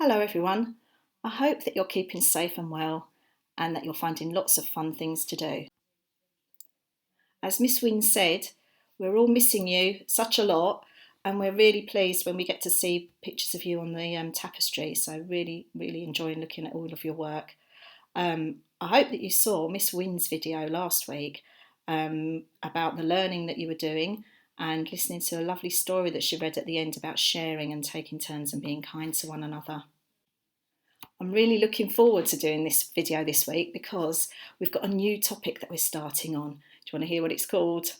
Hello everyone. I hope that you're keeping safe and well and that you're finding lots of fun things to do. As Miss Wynne said, we're all missing you such a lot and we're really pleased when we get to see pictures of you on the tapestry. So really enjoying looking at all of your work. I hope that you saw Miss Wynne's video last week about the learning that you were doing and listening to a lovely story that she read at the end about sharing and taking turns and being kind to one another. I'm really looking forward to doing this video this week because we've got a new topic that we're starting on. Do you want to hear what it's called?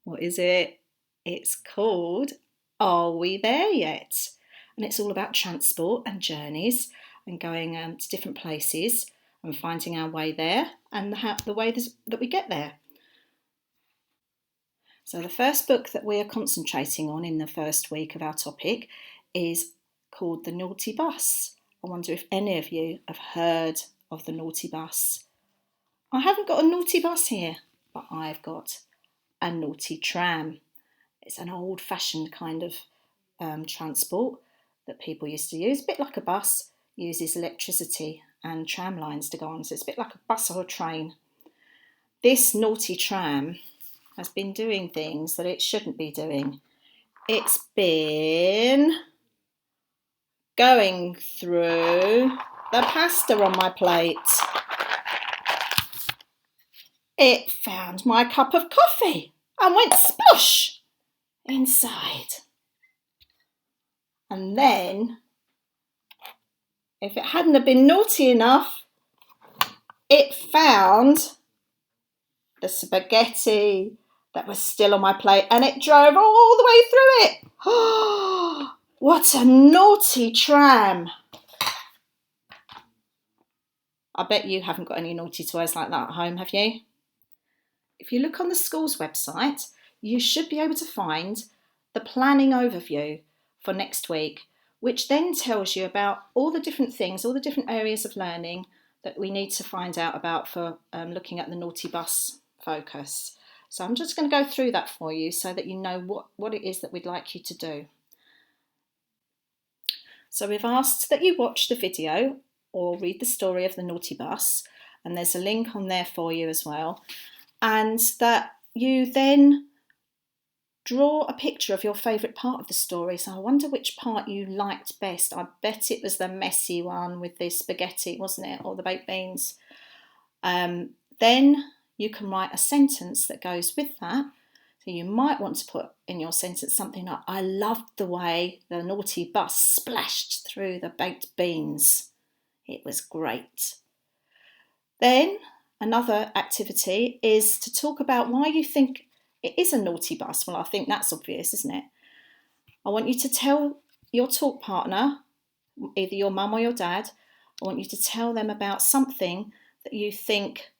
What is it? It's called Are We There Yet? And it's all about transport and journeys and going to different places and finding our way there and the way that we get there. So the first book that we are concentrating on in the first week of our topic is called The Naughty Bus. I wonder if any of you have heard of The Naughty Bus. I haven't got a naughty bus here, but I've got a naughty tram. It's an old-fashioned kind of transport that people used to use, a bit like a bus, uses electricity and tram lines to go on, so it's a bit like a bus or a train. This naughty tram has been doing things that it shouldn't be doing. It's been going through the pasta on my plate. It found my cup of coffee and went splosh inside. And then, if it hadn't have been naughty enough, it found the spaghetti that was still on my plate and it drove all the way through it. Oh, what a naughty tram. I bet you haven't got any naughty toys like that at home, have you? If you look on the school's website, you should be able to find the planning overview for next week, which then tells you about all the different things, all the different areas of learning that we need to find out about for looking at the Naughty Bus focus. So I'm just going to go through that for you so that you know what it is that we'd like you to do. So we've asked that you watch the video or read the story of the Naughty Bus, and there's a link on there for you as well, and that you then draw a picture of your favourite part of the story. So I wonder which part you liked best. I bet it was the messy one with the spaghetti, wasn't it, or the baked beans. Then you can write a sentence that goes with that. So you might want to put in your sentence something like, I loved the way the naughty bus splashed through the baked beans. It was great. Then another activity is to talk about why you think it is a naughty bus. Well, I think that's obvious, isn't it? I want you to tell your talk partner, either your mum or your dad, I want you to tell them about something that you think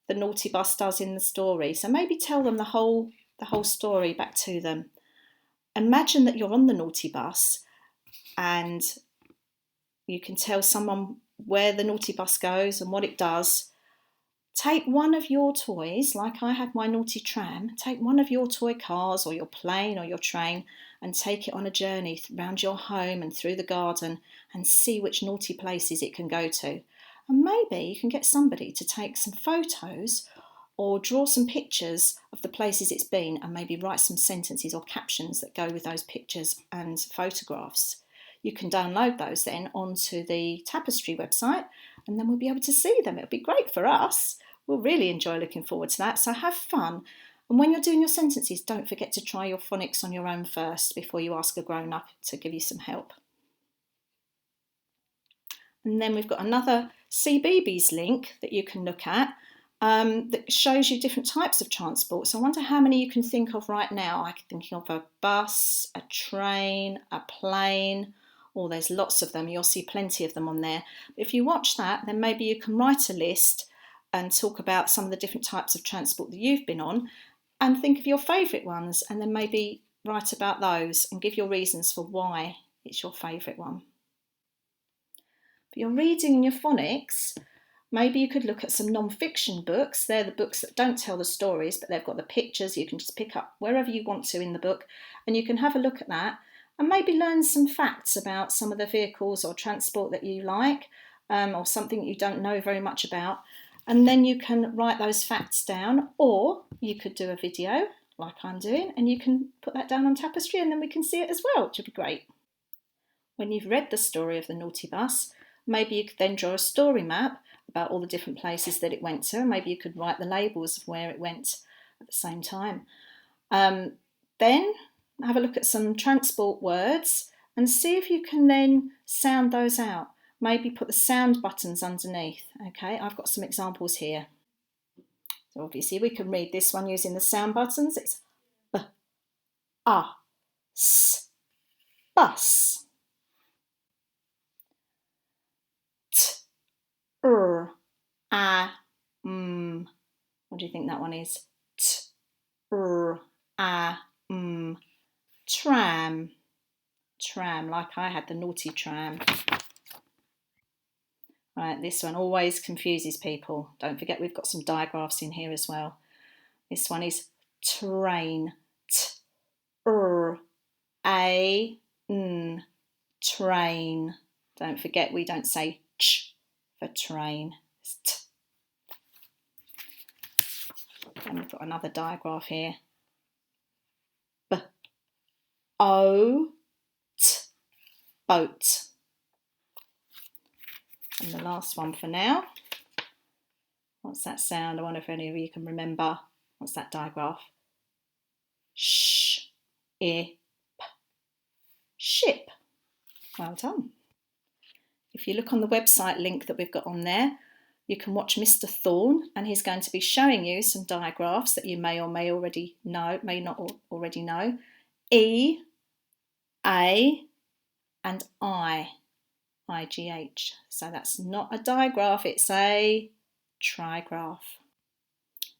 the naughty bus does in the story. So maybe tell them the whole story back to them. Imagine that you're on the naughty bus and you can tell someone where the naughty bus goes and what it does. Take one of your toys, like I had my naughty tram, take one of your toy cars or your plane or your train and take it on a journey around your home and through the garden and see which naughty places it can go to. And maybe you can get somebody to take some photos or draw some pictures of the places it's been and maybe write some sentences or captions that go with those pictures and photographs. You can download those then onto the Tapestry website and then we'll be able to see them. It'll be great for us. We'll really enjoy looking forward to that. So have fun. And when you're doing your sentences, don't forget to try your phonics on your own first before you ask a grown-up to give you some help. And then we've got another CBeebies link that you can look at that shows you different types of transport. So I wonder how many you can think of right now. I'm thinking of a bus, a train, a plane. Oh, there's lots of them. You'll see plenty of them on there. If you watch that, then maybe you can write a list and talk about some of the different types of transport that you've been on and think of your favourite ones and then maybe write about those and give your reasons for why it's your favourite one. For your reading and your phonics, maybe you could look at some non-fiction books. They're the books that don't tell the stories, but they've got the pictures. You can just pick up wherever you want to in the book and you can have a look at that and maybe learn some facts about some of the vehicles or transport that you like, or something you don't know very much about. And then you can write those facts down, or you could do a video like I'm doing, and you can put that down on Tapestry, and then we can see it as well, which would be great. When you've read the story of the naughty bus, maybe you could then draw a story map about all the different places that it went to, and maybe you could write the labels of where it went at the same time. Then have a look at some transport words and see if you can then sound those out. Maybe put the sound buttons underneath. Okay, I've got some examples here. So obviously we can read this one using the sound buttons. It's B, A, S, bus. T, R, A, M. What do you think that one is? T, R, A, M. Tram. Tram, like I had the naughty tram. Right, this one always confuses people. Don't forget we've got some digraphs in here as well. This one is train. T-R-A-N. Train. Don't forget we don't say ch for train. It's t. And we've got another digraph here. B-O-T. Boat. And the last one for now. What's that sound? I wonder if any of you can remember. What's that digraph? Ship. Ship. Well done. If you look on the website link that we've got on there, you can watch Mr. Thorne, and he's going to be showing you some digraphs that you may or may already know, may not already know. E, A, and I-G-H. So that's not a digraph, it's a trigraph.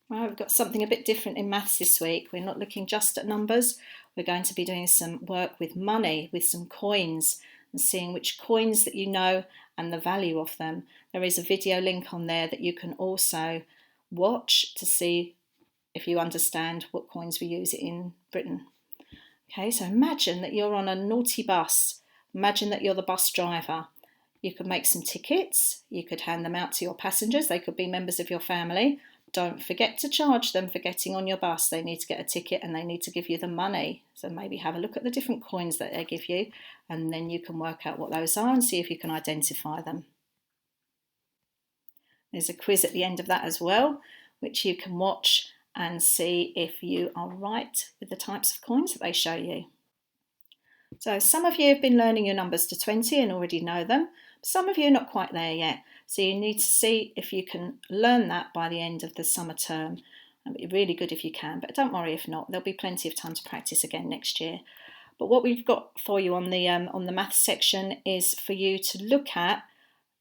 Well, we've got something a bit different in maths this week. We're not looking just at numbers. We're going to be doing some work with money, with some coins, and seeing which coins that you know and the value of them. There is a video link on there that you can also watch to see if you understand what coins we use in Britain. Okay, so imagine that you're on a naughty bus. Imagine that you're the bus driver. You could make some tickets. You could hand them out to your passengers. They could be members of your family. Don't forget to charge them for getting on your bus. They need to get a ticket and they need to give you the money. So maybe have a look at the different coins that they give you, and then you can work out what those are and see if you can identify them. There's a quiz at the end of that as well, which you can watch and see if you are right with the types of coins that they show you. So some of you have been learning your numbers to 20 and already know them. Some of you are not quite there yet. So you need to see if you can learn that by the end of the summer term. It'd be really good if you can, but don't worry if not. There'll be plenty of time to practice again next year. But what we've got for you on the maths section is for you to look at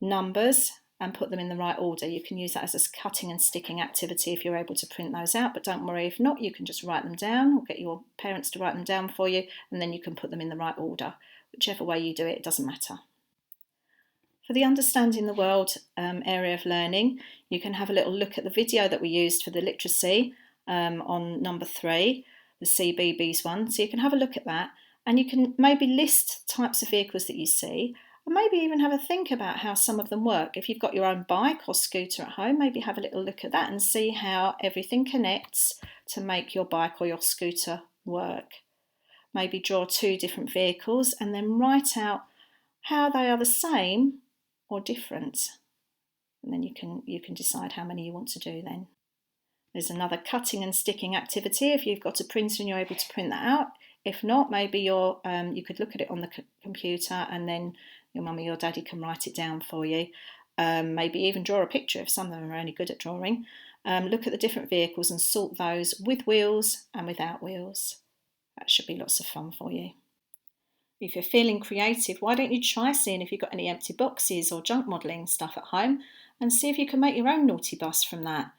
numbers and put them in the right order. You can use that as a cutting and sticking activity if you're able to print those out, but don't worry if not, you can just write them down or get your parents to write them down for you, and then you can put them in the right order. Whichever way you do it, it doesn't matter. For the Understanding the World area of learning, you can have a little look at the video that we used for the literacy on number 3, the CBeebies one. So you can have a look at that, and you can maybe list types of vehicles that you see, and maybe even have a think about how some of them work. If you've got your own bike or scooter at home, maybe have a little look at that and see how everything connects to make your bike or your scooter work. Maybe draw 2 different vehicles and then write out how they are the same or different. And then you can decide how many you want to do then. There's another cutting and sticking activity if you've got a printer and you're able to print that out. If not, maybe you could look at it on the computer and then your mum or your daddy can write it down for you. Maybe even draw a picture if some of them are only good at drawing. Look at the different vehicles and sort those with wheels and without wheels. That should be lots of fun for you. If you're feeling creative, why don't you try seeing if you've got any empty boxes or junk modelling stuff at home and see if you can make your own naughty bus from that.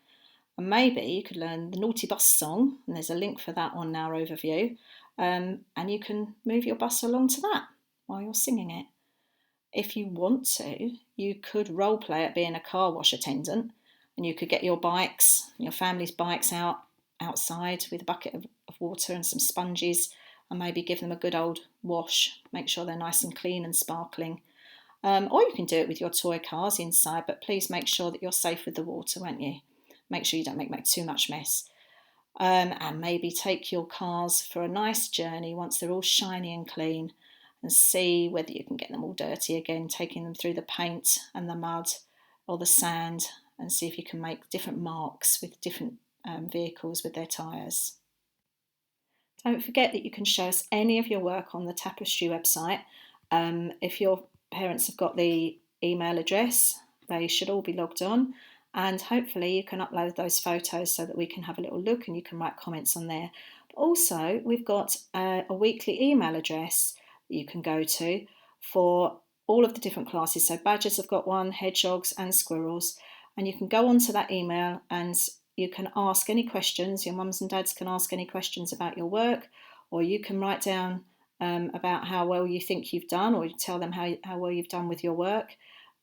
And maybe you could learn the Naughty Bus song, and there's a link for that on our overview, and you can move your bus along to that while you're singing it. If you want to, you could role play at being a car wash attendant, and you could get your bikes, your family's bikes outside with a bucket of water and some sponges, and maybe give them a good old wash. Make sure they're nice and clean and sparkling. Or you can do it with your toy cars inside, but please make sure that you're safe with the water, won't you? Make sure you don't make too much mess. And maybe take your cars for a nice journey once they're all shiny and clean, and see whether you can get them all dirty again, taking them through the paint and the mud or the sand, and see if you can make different marks with different vehicles with their tyres. Don't forget that you can show us any of your work on the Tapestry website. If your parents have got the email address, they should all be logged on, and hopefully you can upload those photos so that we can have a little look and you can write comments on there. But also, we've got a weekly email address that you can go to for all of the different classes. So badgers have got one, hedgehogs and squirrels, and you can go onto that email and you can ask any questions. Your mums and dads can ask any questions about your work, or you can write down about how well you think you've done, or you tell them how well you've done with your work,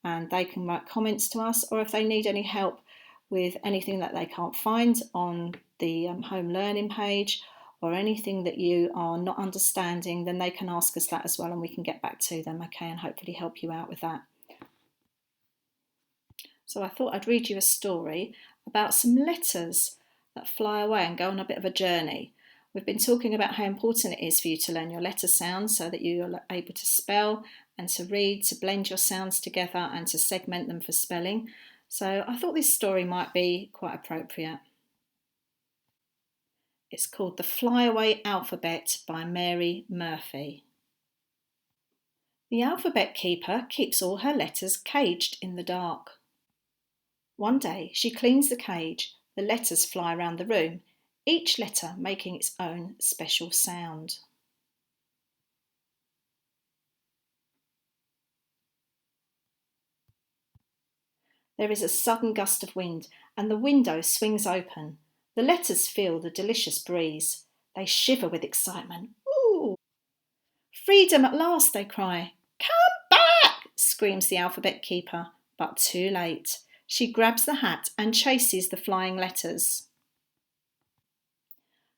and they can write comments to us. Or if they need any help with anything that they can't find on the home learning page, or anything that you are not understanding, then they can ask us that as well, and we can get back to them, okay, and hopefully help you out with that. So I thought I'd read you a story about some letters that fly away and go on a bit of a journey. We've been talking about how important it is for you to learn your letter sounds so that you're able to spell and to read, to blend your sounds together and to segment them for spelling. So I thought this story might be quite appropriate. It's called The Flyaway Alphabet by Mary Murphy. The alphabet keeper keeps all her letters caged in the dark. One day she cleans the cage, the letters fly around the room, each letter making its own special sound. There is a sudden gust of wind and the window swings open. The letters feel the delicious breeze. They shiver with excitement. Ooh! Freedom at last, they cry. Come back, screams the alphabet keeper, but too late. She grabs the hat and chases the flying letters.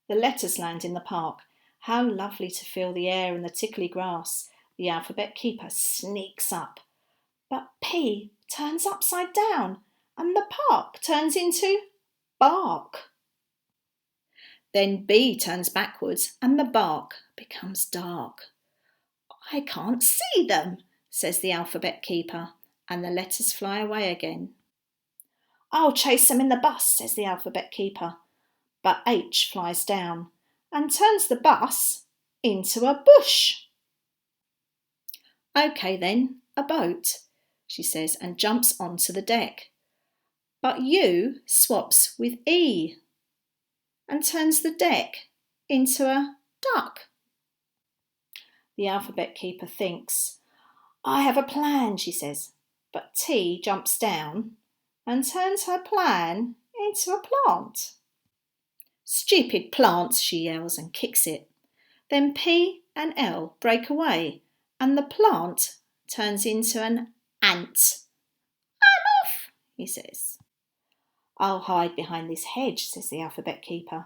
The letters land in the park. How lovely to feel the air and the tickly grass. The alphabet keeper sneaks up. But P turns upside down and the park turns into bark. Then B turns backwards and the bark becomes dark. I can't see them, says the alphabet keeper, and the letters fly away again. I'll chase them in the bus, says the alphabet keeper. But H flies down and turns the bus into a bush. OK then, a boat, she says, and jumps onto the deck. But U swaps with E and turns the deck into a duck. The alphabet keeper thinks. I have a plan, she says, but T jumps down and turns her plan into a plant. Stupid plant, she yells and kicks it. Then P and L break away and the plant turns into an ant. I'm off, he says. I'll hide behind this hedge, says the alphabet keeper.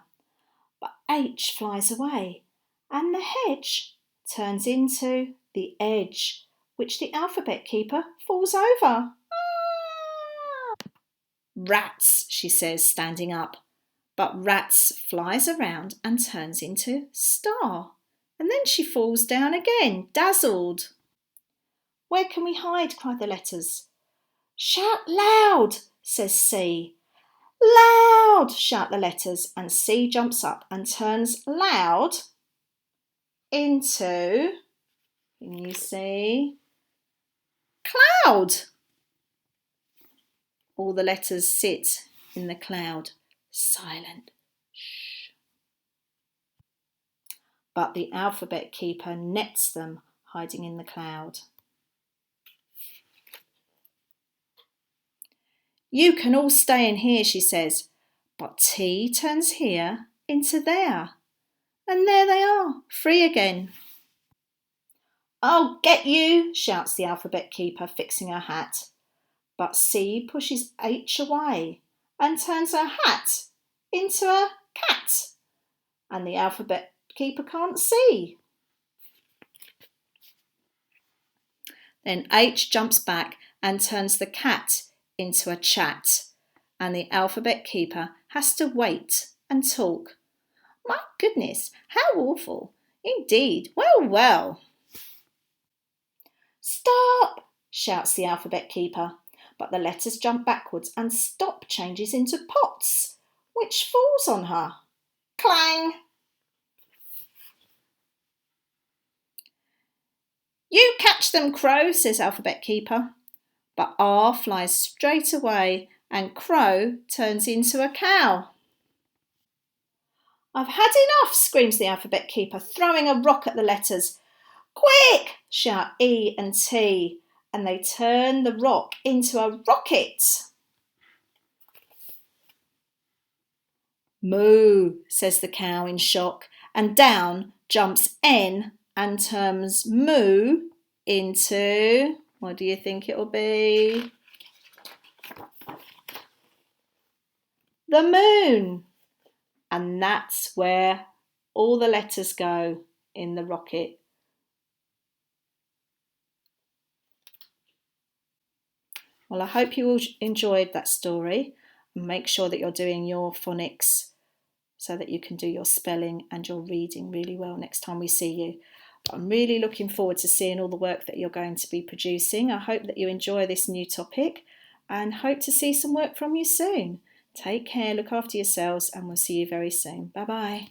But H flies away and the hedge turns into the edge, which the alphabet keeper falls over. Ah! Rats, she says, standing up. But Rats flies around and turns into star. And then she falls down again, dazzled. Where can we hide? Cried the letters. Shout loud, says C. Loud, shout the letters, and C jumps up and turns loud into, can you see, cloud. All the letters sit in the cloud, silent. Shh. But the alphabet keeper nets them, hiding in the cloud. You can all stay in here, she says, but T turns here into there. And there they are, free again. I'll get you, shouts the alphabet keeper, fixing her hat. But C pushes H away and turns her hat into a cat. And the alphabet keeper can't see. Then H jumps back and turns the cat into a chat, and the alphabet keeper has to wait and talk. My goodness, how awful. Indeed, well, well. Stop, shouts the alphabet keeper, but the letters jump backwards and Stop changes into Pots, which falls on her. Clang! You catch them, Crow, says alphabet keeper. But R flies straight away and Crow turns into a cow. I've had enough, screams the alphabet keeper, throwing a rock at the letters. Quick, shout E and T, and they turn the rock into a rocket. Moo, says the cow in shock, and down jumps N and turns moo into, what do you think it'll be? The moon. And that's where all the letters go in the rocket. Well, I hope you all enjoyed that story, and make sure that you're doing your phonics so that you can do your spelling and your reading really well next time we see you. But I'm really looking forward to seeing all the work that you're going to be producing. I hope that you enjoy this new topic and hope to see some work from you soon. Take care, look after yourselves, and we'll see you very soon. Bye-bye.